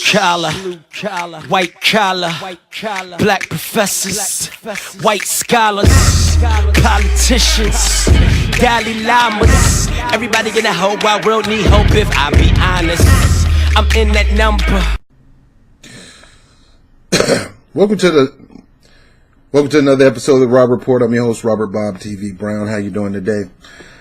collar, white collar, black professors, white scholars, politicians, Dalai Lamas. Everybody in the whole wide world need hope if I be honest. I'm in that number. Welcome to another episode of the Rob Report. I'm your host, Robert Bob TV Brown. How you doing today?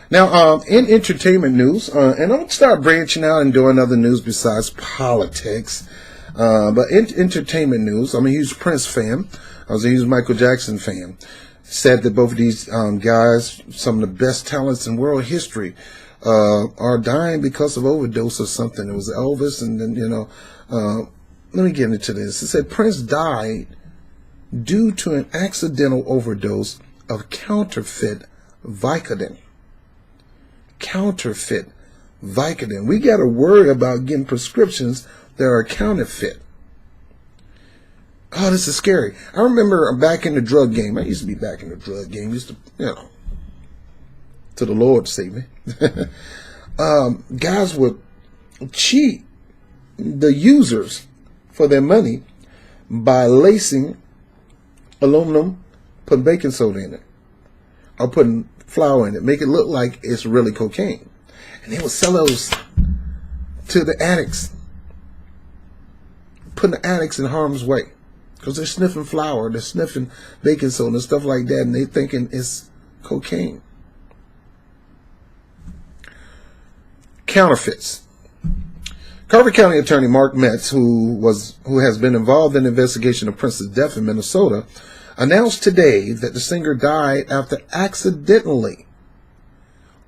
Now, in entertainment news, and I'm going to start branching out and doing other news besides politics. But in entertainment news, I'm a huge Prince fan. I was a huge Michael Jackson fan. Said that both of these guys, some of the best talents in world history, are dying because of overdose or something. It was Elvis, and then, let me get into this. It said Prince died due to an accidental overdose of counterfeit Vicodin. Counterfeit Vicodin. We got to worry about getting prescriptions that are counterfeit. Oh, this is scary. I remember back in the drug game. I used to be back in the drug game. Used to, to the Lord save me. Guys would cheat the users for their money by lacing aluminum, putting baking soda in it, or putting flour in it, make it look like it's really cocaine. And they would sell those to the addicts, putting the addicts in harm's way, because they're sniffing flour, they're sniffing baking soda and stuff like that, and they're thinking it's cocaine. Counterfeits. Carver County Attorney Mark Metz, who has been involved in the investigation of Prince's death in Minnesota, announced today that the singer died after accidentally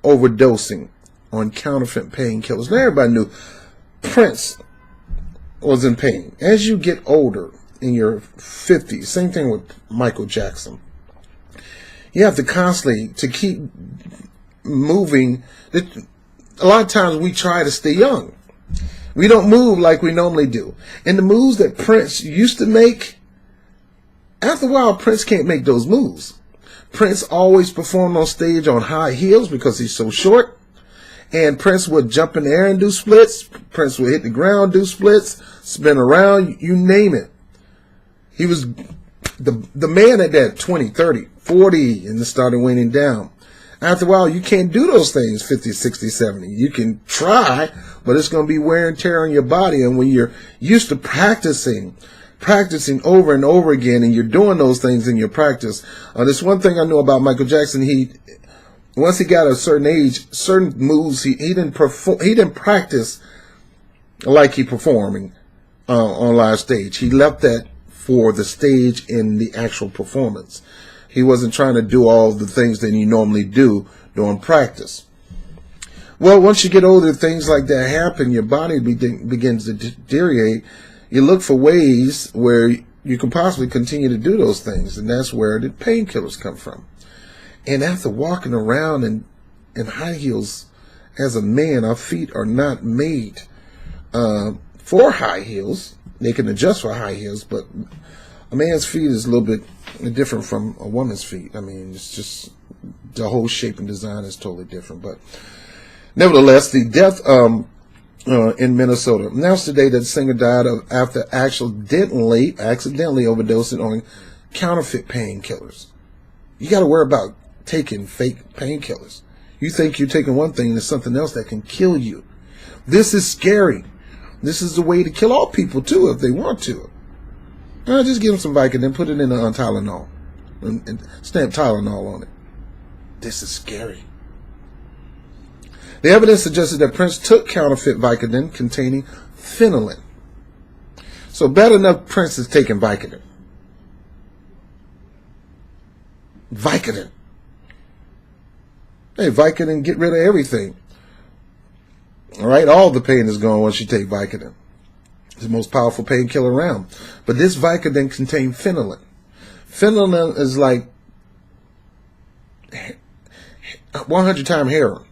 overdosing on counterfeit painkillers. Now everybody knew Prince was in pain. As you get older, in your 50s, same thing with Michael Jackson, you have to constantly, to keep moving. A lot of times we try to stay young. We don't move like we normally do. And the moves that Prince used to make, after a while, Prince can't make those moves. Prince always performed on stage on high heels because he's so short. And Prince would jump in the air and do splits. Prince would hit the ground, do splits, spin around, you name it. He was the man at that 20, 30, 40, and it started waning down. After a while, you can't do those things 50, 60, 70. You can try, but it's going to be wear and tear on your body. And when you're used to practicing over and over again, and you're doing those things in your practice. There's one thing I know about Michael Jackson. Once he got a certain age, certain moves he didn't practice like he performing on live stage. He left that for the stage in the actual performance. He wasn't trying to do all the things that you normally do during practice. Well, once you get older, things like that happen. Your body begins to deteriorate. You look for ways where you can possibly continue to do those things, and that's where the painkillers come from. And after walking around in high heels as a man, our feet are not made for high heels. They can adjust for high heels, but a man's feet is a little bit different from a woman's feet. I mean, it's just the whole shape and design is totally different. But nevertheless, the death in Minnesota announced today that the singer died after accidentally overdosing on counterfeit painkillers. You got to worry about taking fake painkillers. You think you're taking one thing, there's something else that can kill you. This is scary. This is the way to kill all people too, if they want to. Just give them some Vicodin, put it in on Tylenol, and stamp Tylenol on it. This is scary. The evidence suggested that Prince took counterfeit Vicodin containing phenylene. So bad enough Prince is taking Vicodin. Vicodin. Hey, Vicodin, get rid of everything. All right, all the pain is gone once you take Vicodin. It's the most powerful painkiller around. But this Vicodin contained phenylene. Phenylene is like 100 times heroin.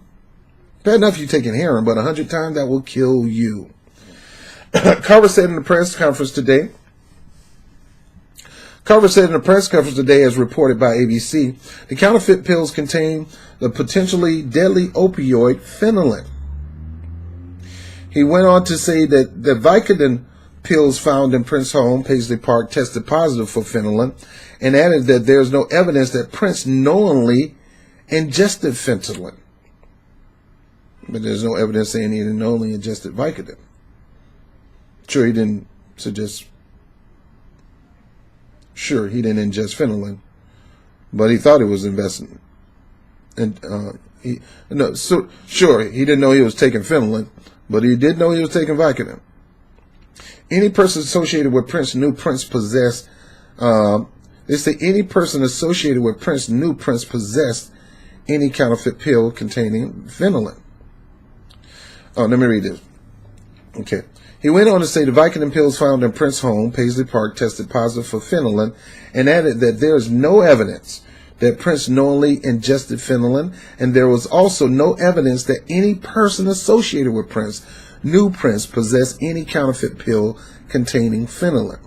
Bad enough you're taking heroin, but 100 times that will kill you. Carver said in the press conference today, as reported by ABC, the counterfeit pills contain the potentially deadly opioid phenylene. He went on to say that the Vicodin pills found in Prince's home, Paisley Park, tested positive for phenylene, and added that there is no evidence that Prince knowingly ingested fentanyl. But there's no evidence saying he knowingly ingested Vicodin. Sure, he didn't ingest phenylene, but he thought he was investing. And sure, he didn't know he was taking phenylene, but he did know he was taking Vicodin. Any person associated with Prince knew Prince possessed. They say any person associated with Prince knew Prince possessed any counterfeit pill containing phenylene. Oh, let me read this. Okay. He went on to say the Vicodin pills found in Prince's home, Paisley Park, tested positive for phenylene, and added that there is no evidence that Prince knowingly ingested phenylene, and there was also no evidence that any person associated with Prince knew Prince possessed any counterfeit pill containing phenylene.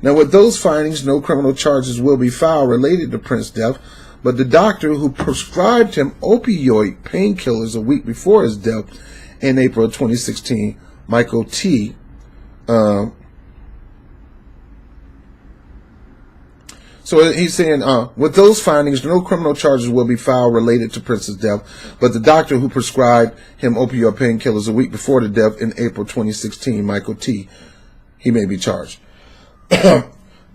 Now, with those findings, no criminal charges will be filed related to Prince's death, but the doctor who prescribed him opioid painkillers a week before his death in April 2016, Michael T., so he's saying, with those findings, no criminal charges will be filed related to Prince's death, but the doctor who prescribed him opioid painkillers a week before the death in April 2016, Michael T., he may be charged.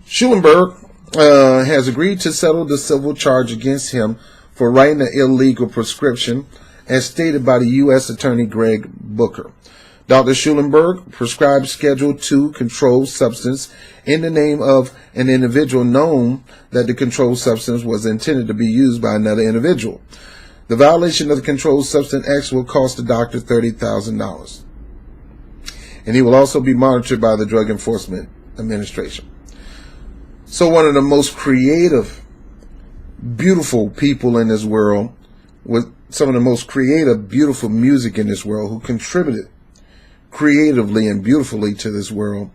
Schulenberg has agreed to settle the civil charge against him for writing an illegal prescription, as stated by the U.S. Attorney Greg Booker. Dr. Schulenberg prescribed Schedule II controlled substance in the name of an individual known that the controlled substance was intended to be used by another individual. The violation of the Controlled Substance Act will cost the doctor $30,000. And he will also be monitored by the Drug Enforcement Administration. So one of the most creative, beautiful people in this world, with some of the most creative, beautiful music in this world, who contributed creatively and beautifully to this world,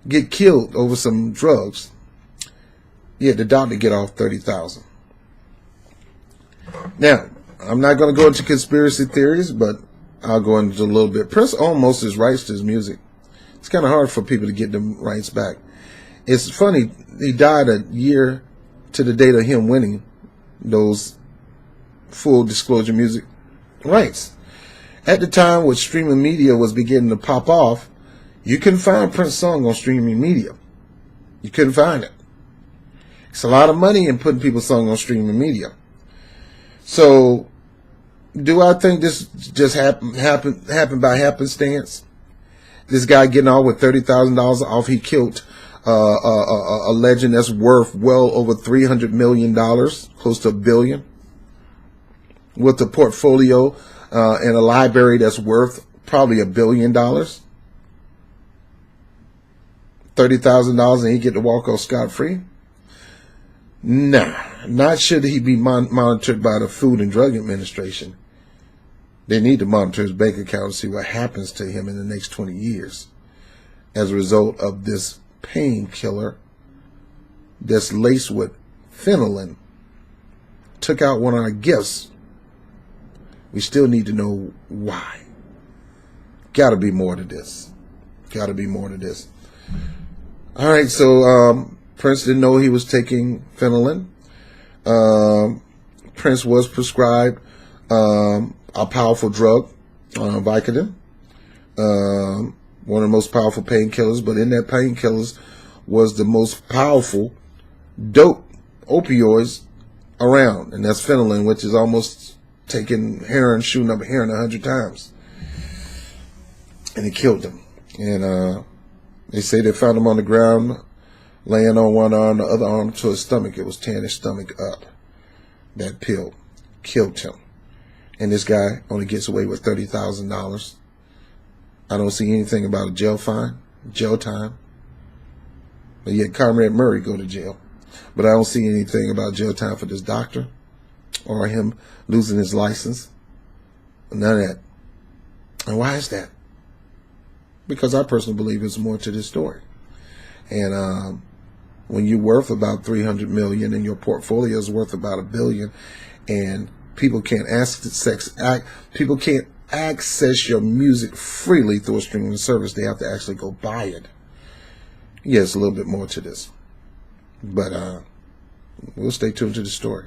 get killed over some drugs, yet the doctor get off $30,000. Now, I'm not going to go into conspiracy theories, but I'll go into a little bit. Prince owned most of his rights to his music. It's kind of hard for people to get them rights back. It's funny, he died a year to the date of him winning those full disclosure music rights. At the time when streaming media was beginning to pop off, you couldn't find Prince's song on streaming media. You couldn't find it. It's a lot of money in putting people's songs on streaming media. So, do I think this just happened by happenstance? This guy getting off with $30,000 off. He killed a legend that's worth well over $300 million, close to $1 billion, with a portfolio and a library that's worth probably $1 billion. $30,000 and he get to walk off scot-free? Nah, not should he be monitored by the Food and Drug Administration. They need to monitor his bank account and see what happens to him in the next 20 years as a result of this painkiller that's laced with phenylene. Took out one of our gifts. We still need to know why. Gotta be more to this. Gotta be more to this. All right, so Prince didn't know he was taking phenylene. Prince was prescribed a powerful drug, Vicodin, one of the most powerful painkillers, but in that painkillers was the most powerful dope opioids around, and that's phenylene, which is almost taking heroin, shooting up heroin 100 times. And it killed him. And they say they found him on the ground, laying on one arm, the other arm to his stomach. It was tearing his stomach up. That pill killed him. And this guy only gets away with $30,000. I don't see anything about a jail fine, jail time. But yet Comrade Murray go to jail. But I don't see anything about jail time for this doctor or him losing his license. None of that. And why is that? Because I personally believe there's more to this story. And when you're worth about $300 million and your portfolio is worth about $1 billion, and people can't access your music freely through a streaming service. They have to actually go buy it. Yeah, it's a little bit more to this. But we'll stay tuned to the story.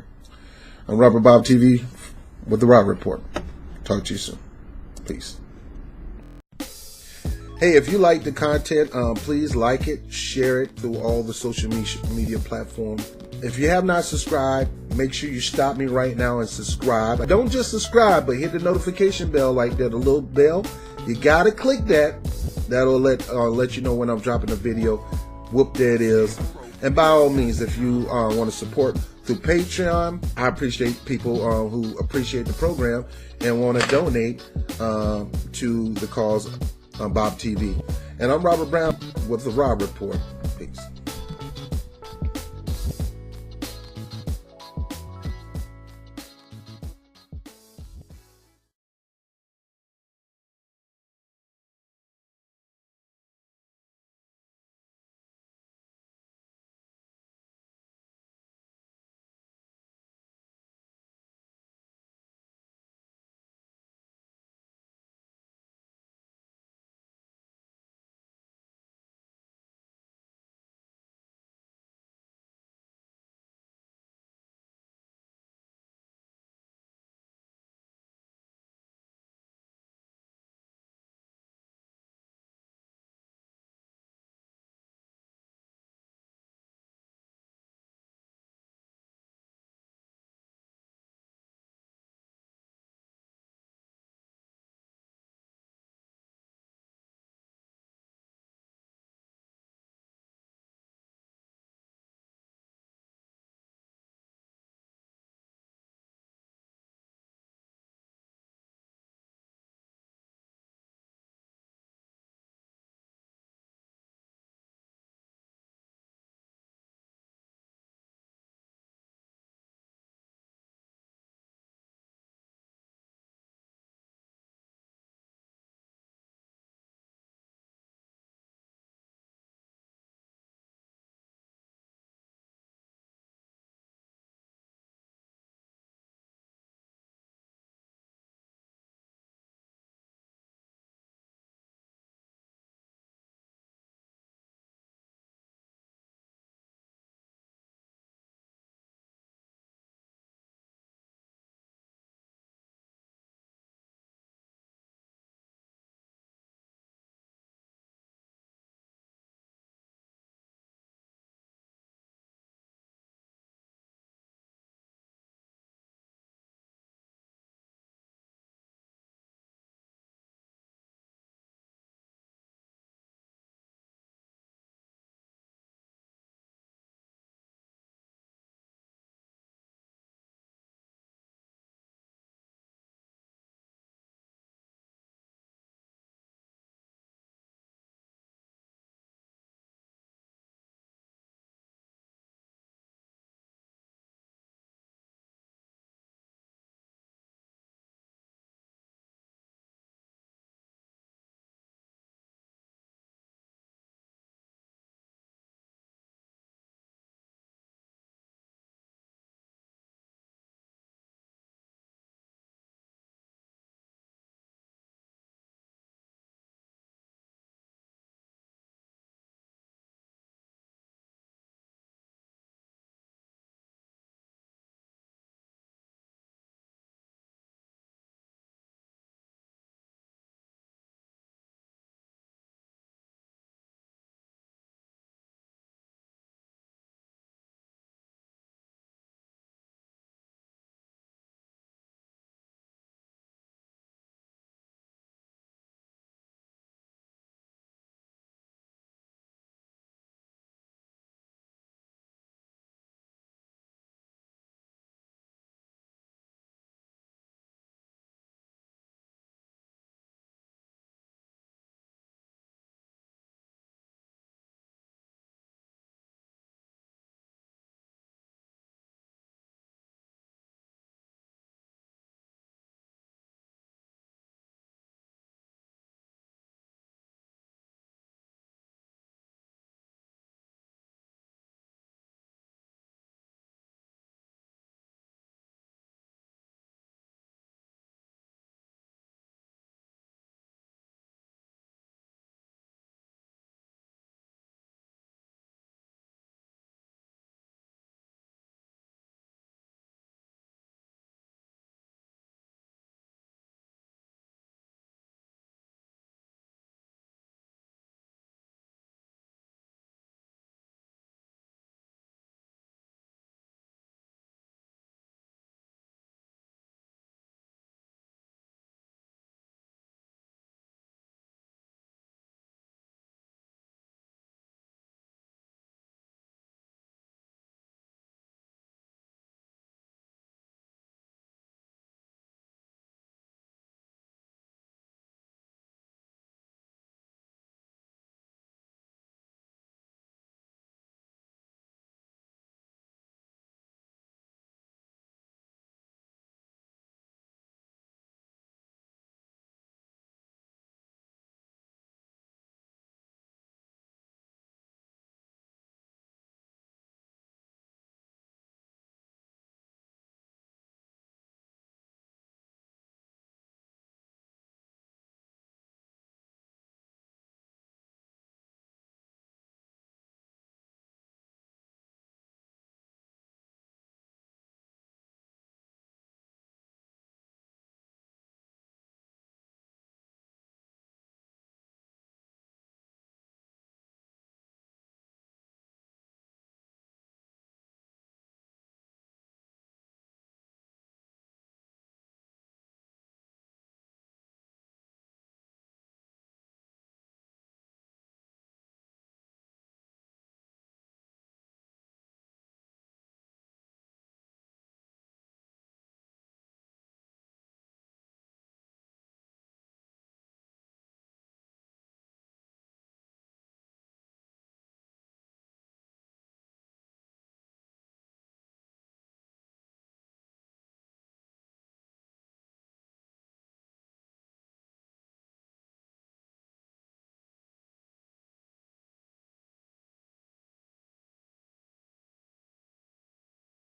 I'm Robert Bob TV with the Rob Report. Talk to you soon. Peace. Hey, if you like the content, please like it, share it through all the social media platforms. If you have not subscribed, make sure you stop me right now and subscribe. Don't just subscribe, but hit the notification bell like that, a little bell. You gotta click that. That'll let you know when I'm dropping a video. Whoop, there it is. And by all means, if you want to support through Patreon, I appreciate people who appreciate the program and want to donate to the cause on Bob TV. And I'm Robert Brown with the Rob Report. Peace.